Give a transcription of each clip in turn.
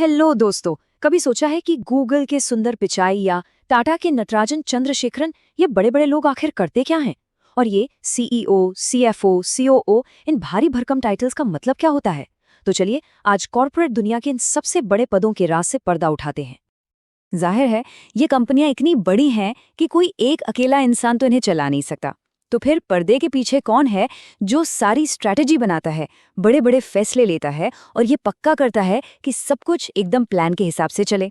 Hello दोस्तों, कभी सोचा है कि गूगल के सुंदर पिचाई या टाटा के नटराजन चंद्रशेखरन ये बड़े बड़े लोग आखिर करते क्या हैं? और ये सीईओ, सीएफओ, सीओओ इन भारी भरकम टाइटल्स का मतलब क्या होता है? तो चलिए आज कॉर्पोरेट दुनिया के इन सबसे बड़े पदों के राज से पर्दा उठाते हैं। जाहिर है ये कंपनियां इतनी बड़ी हैं कि कोई एक अकेला इंसान तो इन्हें चला नहीं सकता। तो फिर पर्दे के पीछे कौन है जो सारी स्ट्रैटेजी बनाता है, बड़े बड़े फैसले लेता है और ये पक्का करता है कि सब कुछ एकदम प्लान के हिसाब से चले?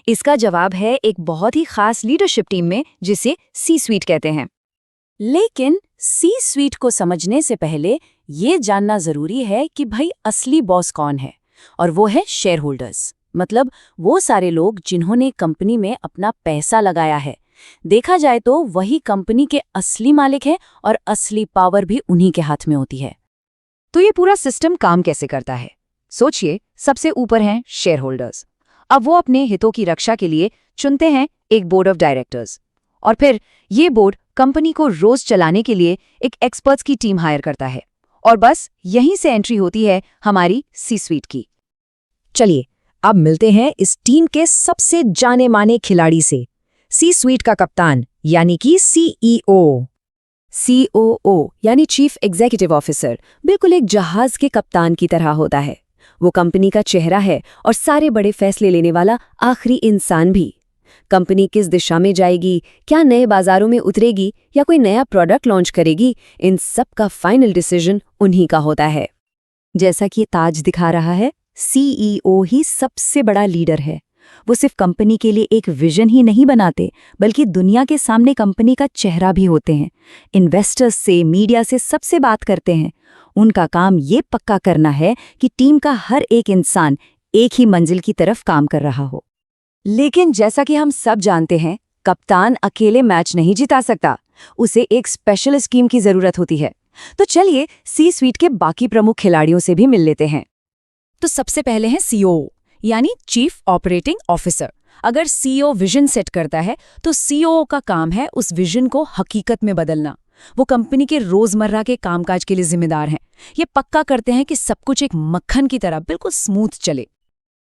इसका जवाब है एक बहुत ही खास लीडरशिप टीम में जिसे सी स्वीट कहते हैं। लेकिन सी स्वीट को समझने से पहले ये जानना जरूरी है कि भाई असली बॉस कौन है, और वो है शेयर होल्डर्स, मतलब वो सारे लोग जिन्होंने कंपनी में अपना पैसा लगाया है। देखा जाए तो वही कंपनी के असली मालिक हैं और असली पावर भी उन्हीं के हाथ में होती है। तो ये पूरा सिस्टम काम कैसे करता है? सोचिए, सबसे ऊपर हैं शेयर होल्डर्स। अब वो अपने हितों की रक्षा के लिए चुनते हैं एक बोर्ड ऑफ डायरेक्टर्स, और फिर ये बोर्ड कंपनी को रोज चलाने के लिए एक एक्सपर्ट्स की टीम हायर करता है। और बस यहीं से एंट्री होती है हमारी सी स्वीट की। चलिए अब मिलते हैं इस टीम के सबसे जाने माने खिलाड़ी से, सी स्वीट का कप्तान यानी कि सीईओ। सीओओ यानी चीफ एग्जीक्यूटिव ऑफिसर बिल्कुल एक जहाज के कप्तान की तरह होता है। वो कंपनी का चेहरा है और सारे बड़े फैसले लेने वाला आखिरी इंसान भी। कंपनी किस दिशा में जाएगी, क्या नए बाजारों में उतरेगी या कोई नया प्रोडक्ट लॉन्च करेगी, इन सब का फाइनल डिसीजन उन्हीं का होता है। जैसा कि ताज दिखा रहा है, सीईओ ही सबसे बड़ा लीडर है। वो सिर्फ कंपनी के लिए एक विजन ही नहीं बनाते, बल्कि दुनिया के सामने कंपनी का चेहरा भी होते हैं। इन्वेस्टर्स से, मीडिया से सबसे बात करते हैं। उनका काम ये पक्का करना है कि टीम का हर एक इंसान एक ही मंजिल की तरफ काम कर रहा हो। लेकिन जैसा कि हम सब जानते हैं, कप्तान अकेले मैच नहीं जिता सकता, उसे एक स्पेशलिस्ट टीम की जरूरत होती है। तो चलिए सी स्वीट के बाकी प्रमुख खिलाड़ियों से भी मिल लेते हैं। तो सबसे पहले हैं सीईओ यानी चीफ ऑपरेटिंग ऑफिसर। अगर सीईओ विजन सेट करता है तो सीईओ का काम है उस विजन को हकीकत में बदलना। वो कंपनी के रोजमर्रा के कामकाज के लिए जिम्मेदार हैं। ये पक्का करते हैं कि सब कुछ एक मक्खन की तरह बिल्कुल स्मूथ चले।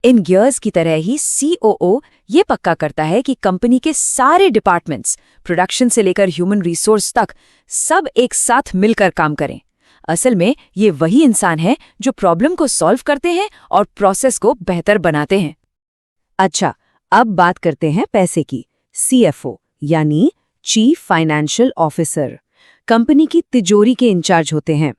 इन गियर्स की तरह ही सीओओ ये पक्का करता है कि कंपनी के सारे डिपार्टमेंट्स, प्रोडक्शन से लेकर ह्यूमन रिसोर्स तक, सब एक साथ मिलकर काम करें। असल में ये वही इंसान है जो प्रॉब्लम को सॉल्व करते हैं और प्रोसेस को बेहतर बनाते हैं। अच्छा, अब बात करते हैं पैसे की। सीएफओ यानी चीफ फाइनेंशियल ऑफिसर कंपनी की तिजोरी के इंचार्ज होते हैं।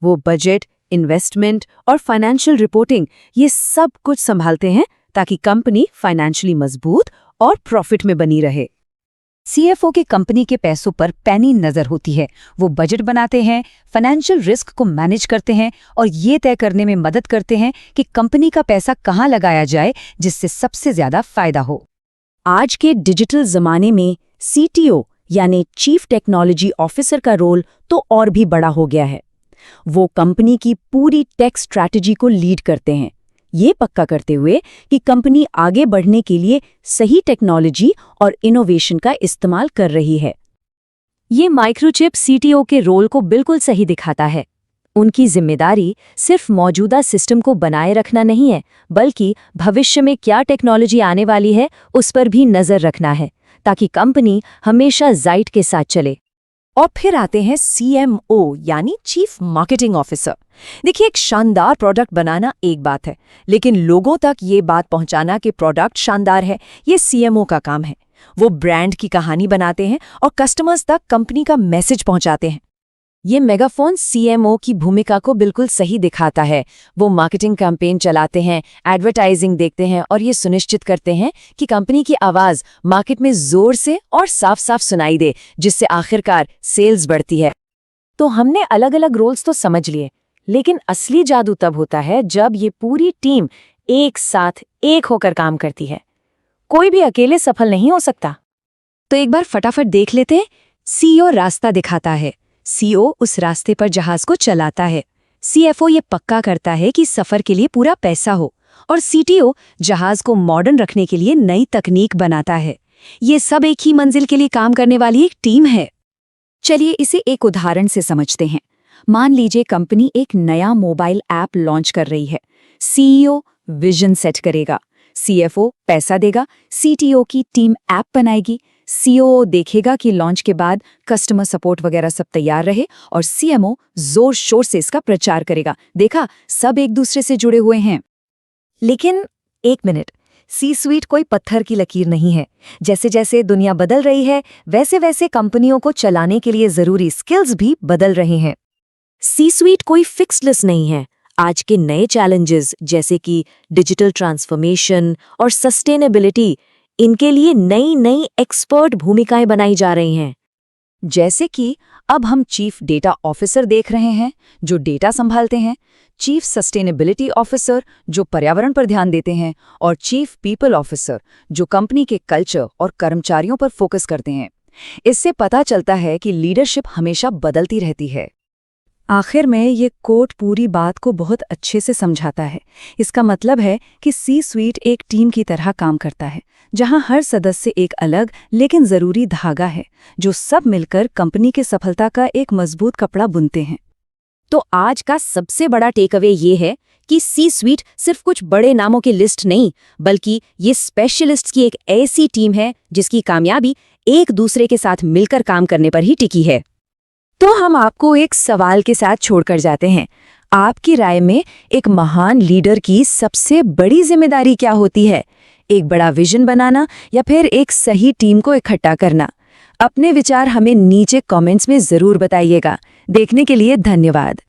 वो बजट, इन्वेस्टमेंट और फाइनेंशियल रिपोर्टिंग ये सब कुछ संभालते हैं ताकि कंपनी फाइनेंशियली मजबूत और प्रॉफिट में बनी रहे। सीएफओ के कंपनी के पैसों पर पैनी नजर होती है। वो बजट बनाते हैं, फाइनेंशियल रिस्क को मैनेज करते हैं और ये तय करने में मदद करते हैं कि कंपनी का पैसा कहाँ लगाया जाए जिससे सबसे ज्यादा फायदा हो। आज के डिजिटल जमाने में सीटीओ यानी चीफ टेक्नोलॉजी ऑफिसर का रोल तो और भी बड़ा हो गया है। वो कंपनी की पूरी टेक स्ट्रैटेजी को लीड करते हैं, ये पक्का करते हुए कि कंपनी आगे बढ़ने के लिए सही टेक्नोलॉजी और इनोवेशन का इस्तेमाल कर रही है। ये माइक्रोचिप सीटीओ के रोल को बिल्कुल सही दिखाता है। उनकी जिम्मेदारी सिर्फ मौजूदा सिस्टम को बनाए रखना नहीं है, बल्कि भविष्य में क्या टेक्नोलॉजी आने वाली है उस पर भी नजर रखना है, ताकि कंपनी हमेशा जाइट के साथ चले। और फिर आते हैं सीएमओ यानी चीफ मार्केटिंग ऑफिसर। देखिए, एक शानदार प्रोडक्ट बनाना एक बात है, लेकिन लोगों तक ये बात पहुंचाना कि प्रोडक्ट शानदार है, ये सीएमओ का काम है। वो ब्रांड की कहानी बनाते हैं और कस्टमर्स तक कंपनी का मैसेज पहुंचाते हैं। ये मेगाफोन सीएमओ की भूमिका को बिल्कुल सही दिखाता है। वो मार्केटिंग कैंपेन चलाते हैं, एडवर्टाइजिंग देखते हैं और ये सुनिश्चित करते हैं कि कंपनी की आवाज मार्केट में जोर से और साफ साफ सुनाई दे, जिससे आखिरकार सेल्स बढ़ती है। तो हमने अलग अलग रोल्स तो समझ लिए, लेकिन असली जादू तब होता है जब ये पूरी टीम एक साथ एक होकर काम करती है। कोई भी अकेले सफल नहीं हो सकता। तो एक बार फटाफट देख लेते हैं। सीईओ रास्ता दिखाता है, सीईओ उस रास्ते पर जहाज को चलाता है, सीएफओ ये पक्का करता है कि सफर के लिए पूरा पैसा हो, और सीटीओ जहाज को मॉडर्न रखने के लिए नई तकनीक बनाता है। ये सब एक ही मंजिल के लिए काम करने वाली एक टीम है। चलिए इसे एक उदाहरण से समझते हैं। मान लीजिए कंपनी एक नया मोबाइल ऐप लॉन्च कर रही है। सीईओ विजन सेट करेगा, CFO पैसा देगा, CTO की टीम ऐप बनाएगी, COO देखेगा कि लॉन्च के बाद कस्टमर सपोर्ट वगैरह सब तैयार रहे और CMO जोर शोर से इसका प्रचार करेगा। देखा, सब एक दूसरे से जुड़े हुए हैं। लेकिन एक मिनट, C-suite कोई पत्थर की लकीर नहीं है। जैसे जैसे दुनिया बदल रही है, वैसे वैसे कंपनियों को चलाने के लिए जरूरी स्किल्स भी बदल रहे हैं। C-suite कोई फिक्स्ड लिस्ट नहीं है। आज के नए चैलेंजेस जैसे कि डिजिटल ट्रांसफॉर्मेशन और सस्टेनेबिलिटी, इनके लिए नई नई एक्सपर्ट भूमिकाएं बनाई जा रही हैं। जैसे कि अब हम चीफ डेटा ऑफिसर देख रहे हैं, जो डेटा संभालते हैं, चीफ सस्टेनेबिलिटी ऑफिसर जो पर्यावरण पर ध्यान देते हैं, और चीफ पीपल ऑफिसर जो कंपनी के कल्चर और कर्मचारियों पर फोकस करते हैं। इससे पता चलता है कि लीडरशिप हमेशा बदलती रहती है। आखिर में ये कोट पूरी बात को बहुत अच्छे से समझाता है। इसका मतलब है कि C-suite एक टीम की तरह काम करता है, जहां हर सदस्य एक अलग लेकिन जरूरी धागा है, जो सब मिलकर कंपनी की सफलता का एक मजबूत कपड़ा बुनते हैं। तो आज का सबसे बड़ा टेकअवे ये है कि C-suite सिर्फ कुछ बड़े नामों की लिस्ट नहीं, बल्कि ये स्पेशलिस्ट्स की एक ऐसी टीम है जिसकी कामयाबी एक दूसरे के साथ मिलकर काम करने पर ही टिकी है। तो हम आपको एक सवाल के साथ छोड़कर जाते हैं। आपकी राय में एक महान लीडर की सबसे बड़ी जिम्मेदारी क्या होती है? एक बड़ा विजन बनाना या फिर एक सही टीम को इकट्ठा करना? अपने विचार हमें नीचे कमेंट्स में जरूर बताइएगा। देखने के लिए धन्यवाद।